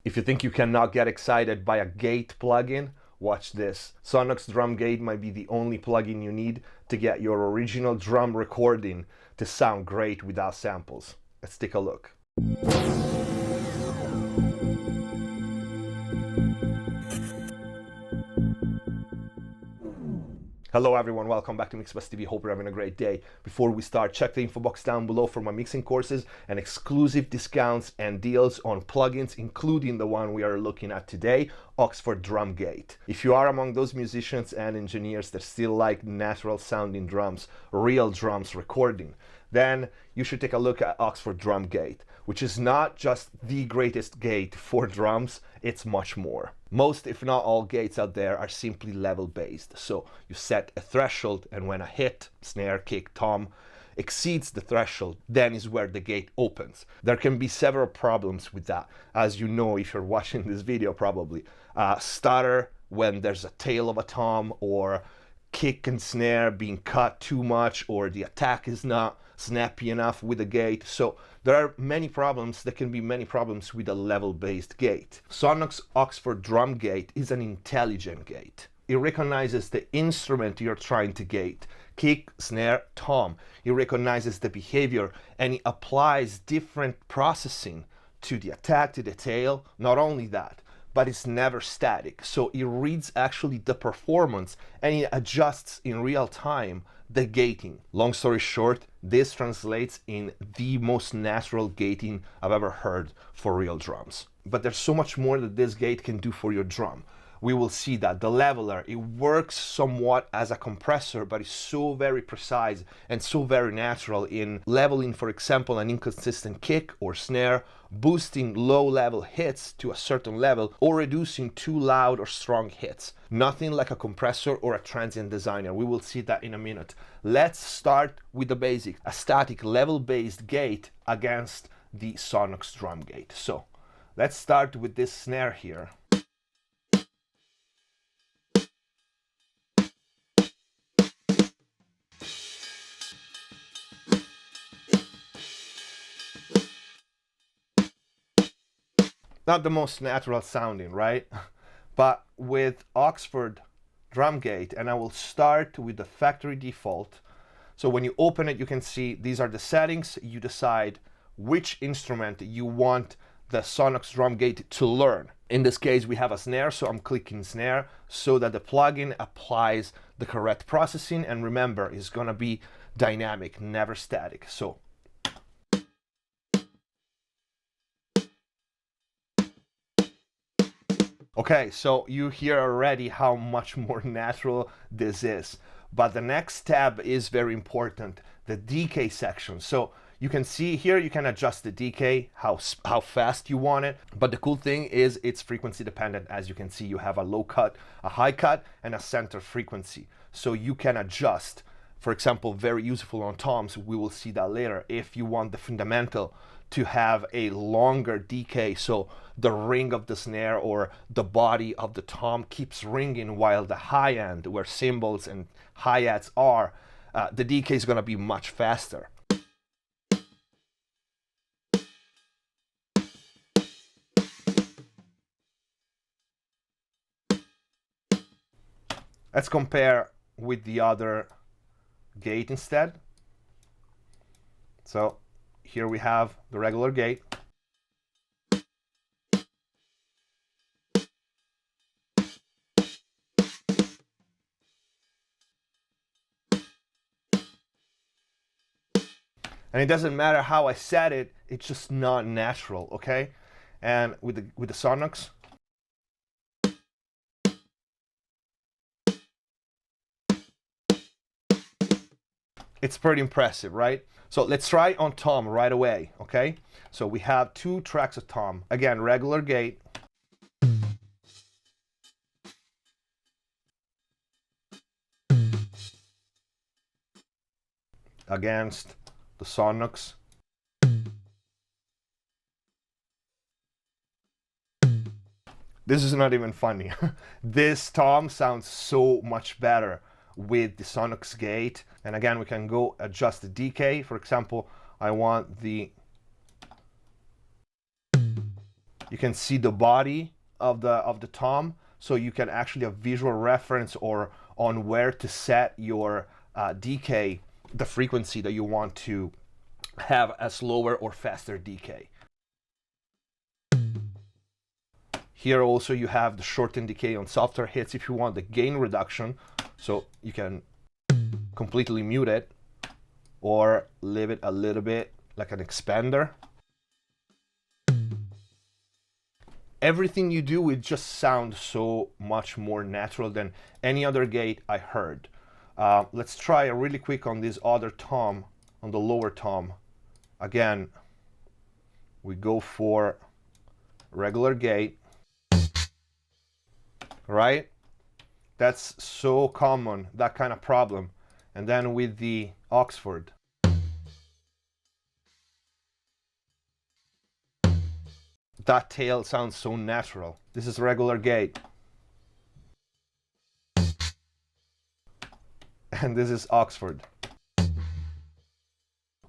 If you think you cannot get excited by a gate plugin, watch this. Sonnox Drum Gate might be the only plugin you need to get your original drum recording to sound great without samples. Let's take a look. Hello everyone, welcome back to MixbusTv. Hope you're having a great day. Before we start, check the info box down below for my mixing courses and exclusive discounts and deals on plugins, including the one we are looking at today, Oxford Drum Gate. If you are among those musicians and engineers that still like natural sounding drums, real drums recording, then you should take a look at Oxford Drum Gate, which is not just the greatest gate for drums, it's much more. Most, if not all, gates out there are simply level based. So you set a threshold, and when a hit, snare, kick, tom exceeds the threshold, then is where the gate opens. There can be several problems with that. As you know, if you're watching this video probably, stutter when there's a tail of a tom, or kick and snare being cut too much, or the attack is not snappy enough with the gate. So there are many problems. There can be many problems with a level-based gate. Sonnox Oxford Drum Gate is an intelligent gate. It recognizes the instrument you're trying to gate, kick, snare, tom. It recognizes the behavior, and it applies different processing to the attack, to the tail. Not only that, but it's never static. So it reads actually the performance, and it adjusts in real time the gating. Long story short, this translates in the most natural gating I've ever heard for real drums. But there's so much more that this gate can do for your drum. We will see that. The leveler, it works somewhat as a compressor, but it's so very precise and so very natural in leveling, for example, an inconsistent kick or snare, boosting low-level hits to a certain level, or reducing too loud or strong hits. Nothing like a compressor or a transient designer. We will see that in a minute. Let's start with the basic, a static level-based gate against the Sonnox Drum Gate. So let's start with this snare here. Not the most natural sounding, right? But with Oxford Drum Gate, and I will start with the factory default. So when you open it, you can see these are the settings. You decide which instrument you want the Sonnox Drum Gate to learn. In this case, we have a snare, so I'm clicking snare so that the plugin applies the correct processing. And remember, it's gonna be dynamic, never static. So okay, so you hear already how much more natural this is. But the next tab is very important, the decay section. So you can see here, you can adjust the decay, how fast you want it. But the cool thing is it's frequency dependent. As you can see, you have a low cut, a high cut, and a center frequency. So you can adjust. For example, very useful on toms, we will see that later. If you want the fundamental to have a longer decay, so the ring of the snare or the body of the tom keeps ringing while the high end, where cymbals and hi-hats are, the decay is going to be much faster. Let's compare with the other gate instead. So here we have the regular gate. And it doesn't matter how I set it, it's just not natural, okay? And with the Sonnox, it's pretty impressive, right? So let's try on tom right away, okay? So we have 2 tracks of tom. Again, regular gate. Against the Sonnox. This is not even funny. This tom sounds so much better with the Sonnox gate. And again, we can go adjust the decay. For example, I want the You can see the body of the tom, so you can actually have visual reference or on where to set your decay, the frequency that you want to have a slower or faster decay. Here also you have the shorten decay on softer hits if you want the gain reduction, so you can completely mute it or leave it a little bit like an expander. Everything you do, it just sounds so much more natural than any other gate I heard. Let's try a really quick on this other tom, on the lower tom. Again, we go for regular gate, right? That's so common, that kind of problem. And then with the Oxford, that tail sounds so natural. This is regular gate. And this is Oxford.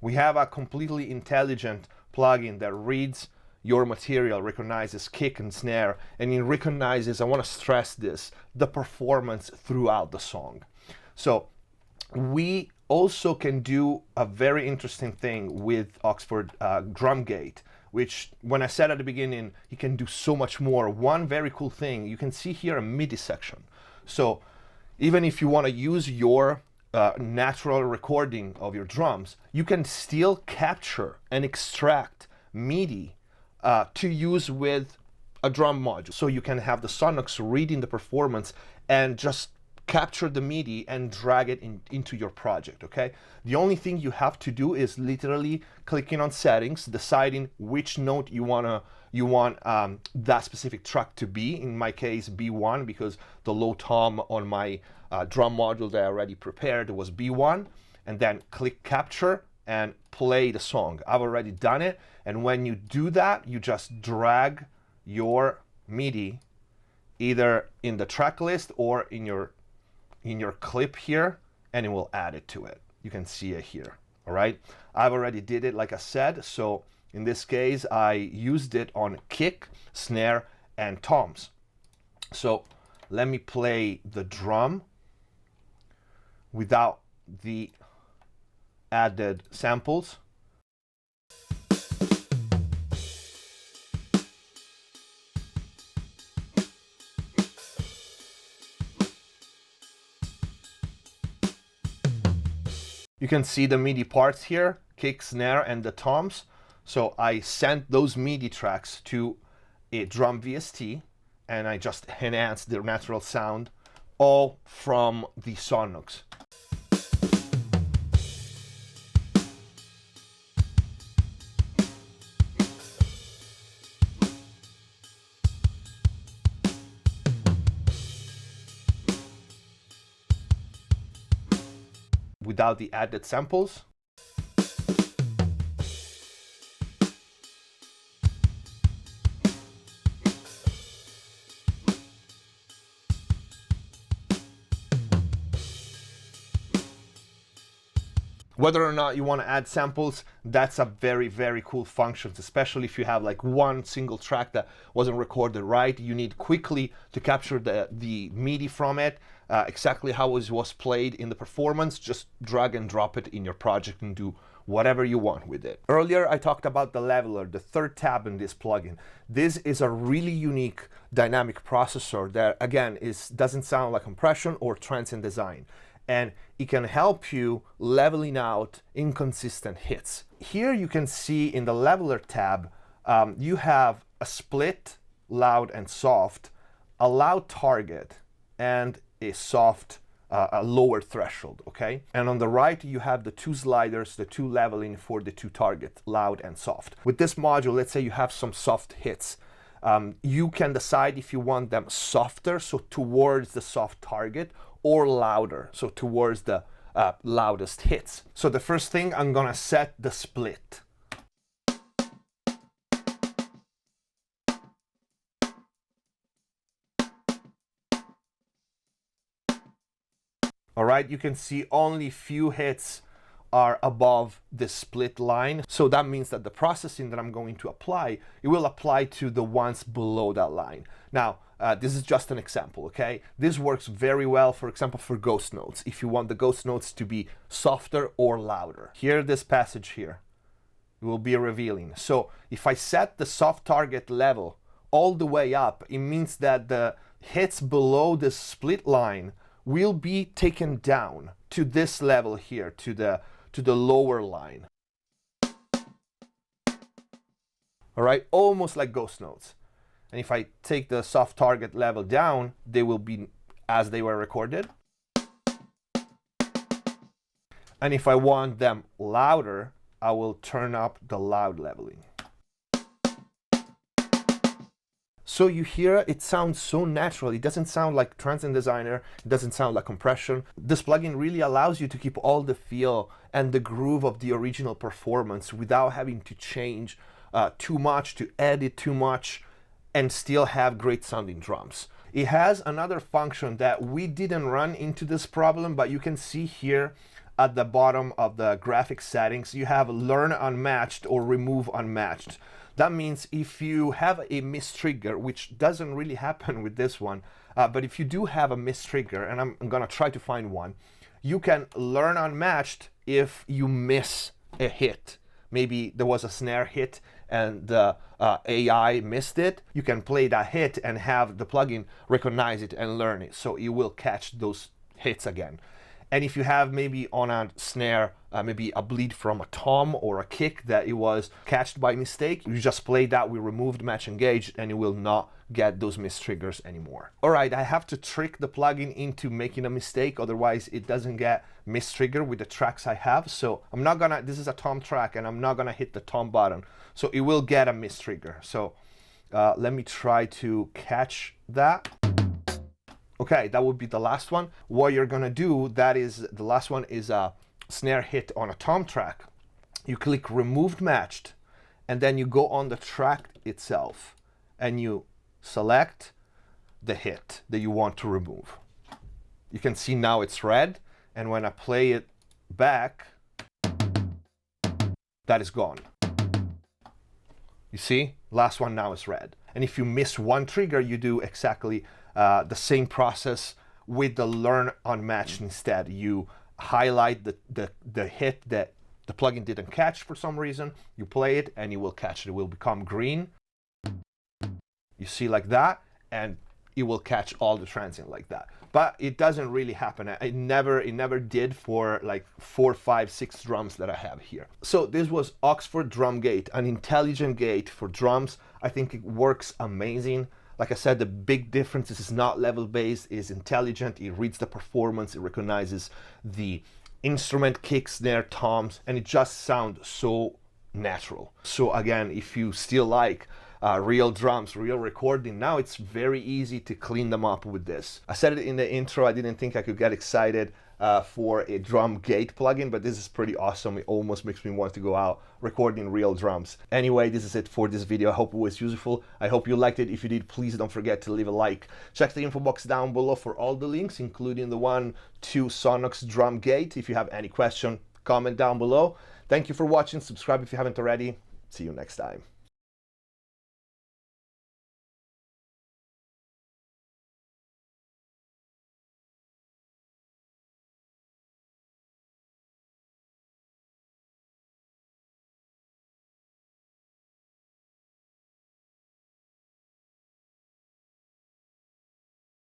We have a completely intelligent plugin that reads your material, recognizes kick and snare, and it recognizes, I want to stress this, the performance throughout the song. So we also can do a very interesting thing with Oxford drum gate, which when I said at the beginning, you can do so much more. One very cool thing, you can see here a MIDI section. So even if you want to use your natural recording of your drums, you can still capture and extract MIDI to use with a drum module. So you can have the Sonnox reading the performance and just capture the MIDI and drag it into your project, okay? The only thing you have to do is literally clicking on settings, deciding which note you want that specific track to be. In my case, B1, because the low tom on my drum module that I already prepared was B1, and then click capture and play the song. I've already done it, and when you do that, you just drag your MIDI either in the track list or in your clip here, and it will add it to it. You can see it here, all right? I've already did it, like I said, so in this case, I used it on kick, snare, and toms. So let me play the drum without the added samples. You can see the MIDI parts here, kick, snare, and the toms. So I sent those MIDI tracks to a drum VST, and I just enhanced their natural sound, all from the Sonnox. Without the added samples. Whether or not you want to add samples, that's a very, very cool function, especially if you have like one single track that wasn't recorded right. You need quickly to capture the MIDI from it, exactly how it was played in the performance. Just drag and drop it in your project and do whatever you want with it. Earlier, I talked about the leveler, the third tab in this plugin. This is a really unique dynamic processor that, again, doesn't sound like compression or transient design. And it can help you leveling out inconsistent hits. Here you can see in the leveler tab, you have a split, loud and soft, a loud target, and a soft, a lower threshold, okay? And on the right, you have the two sliders, the two leveling for the two targets, loud and soft. With this module, let's say you have some soft hits. You can decide if you want them softer, so towards the soft target, or louder, so towards the loudest hits. So the first thing, I'm gonna set the split. All right, you can see only few hits are above the split line. So that means that the processing that I'm going to apply, it will apply to the ones below that line. Now, this is just an example, okay? This works very well, for example, for ghost notes, if you want the ghost notes to be softer or louder. Here, this passage here, it will be revealing. So if I set the soft target level all the way up, it means that the hits below the split line will be taken down to this level here, to the lower line. All right, almost like ghost notes. And if I take the soft target level down, they will be as they were recorded. And if I want them louder, I will turn up the loud leveling. So you hear it sounds so natural. It doesn't sound like Transient Designer. It doesn't sound like compression. This plugin really allows you to keep all the feel and the groove of the original performance without having to change too much, to edit too much, and still have great sounding drums. It has another function that we didn't run into this problem, but you can see here at the bottom of the graphic settings, you have Learn Unmatched or Remove Unmatched. That means if you have a mistrigger, which doesn't really happen with this one, but if you do have a mistrigger, and I'm gonna try to find one, you can learn unmatched if you miss a hit. Maybe there was a snare hit and the AI missed it. You can play that hit and have the plugin recognize it and learn it, so it will catch those hits again. And if you have maybe on a snare, maybe a bleed from a tom or a kick that it was catched by mistake, you just play that with removed match engaged and you will not get those mistriggers anymore. All right, I have to trick the plugin into making a mistake, otherwise it doesn't get mistrigger with the tracks I have. So I'm not gonna, this is a tom track and I'm not gonna hit the tom button. So it will get a mistrigger. So let me try to catch that. Okay, that would be the last one. What you're gonna do, that is, the last one is a snare hit on a tom track. You click Removed Matched, and then you go on the track itself, and you select the hit that you want to remove. You can see now it's red, and when I play it back, that is gone. You see, last one now is red. And if you miss one trigger, you do exactly the same process with the Learn Unmatched instead. You highlight the hit that the plugin didn't catch for some reason, you play it and you will catch it. It will become green. You see, like that, and it will catch all the transient like that. But it doesn't really happen. It never did for like 4, 5, 6 drums that I have here. So this was Oxford Drum Gate, an intelligent gate for drums. I think it works amazing. Like I said, the big difference is it's not level based, it's intelligent, it reads the performance, it recognizes the instrument, kicks, snare, toms, and it just sounds so natural. So again, if you still like real drums, real recording, now it's very easy to clean them up with this. I said it in the intro, I didn't think I could get excited for a drum gate plugin, but this is pretty awesome. It almost makes me want to go out recording real drums. Anyway, this is it for this video. I hope it was useful. I hope you liked it. If you did, please don't forget to leave a like. Check the info box down below for all the links, including the one to Sonnox drum gate. If you have any question, comment down below. Thank you for watching. Subscribe if you haven't already. See you next time.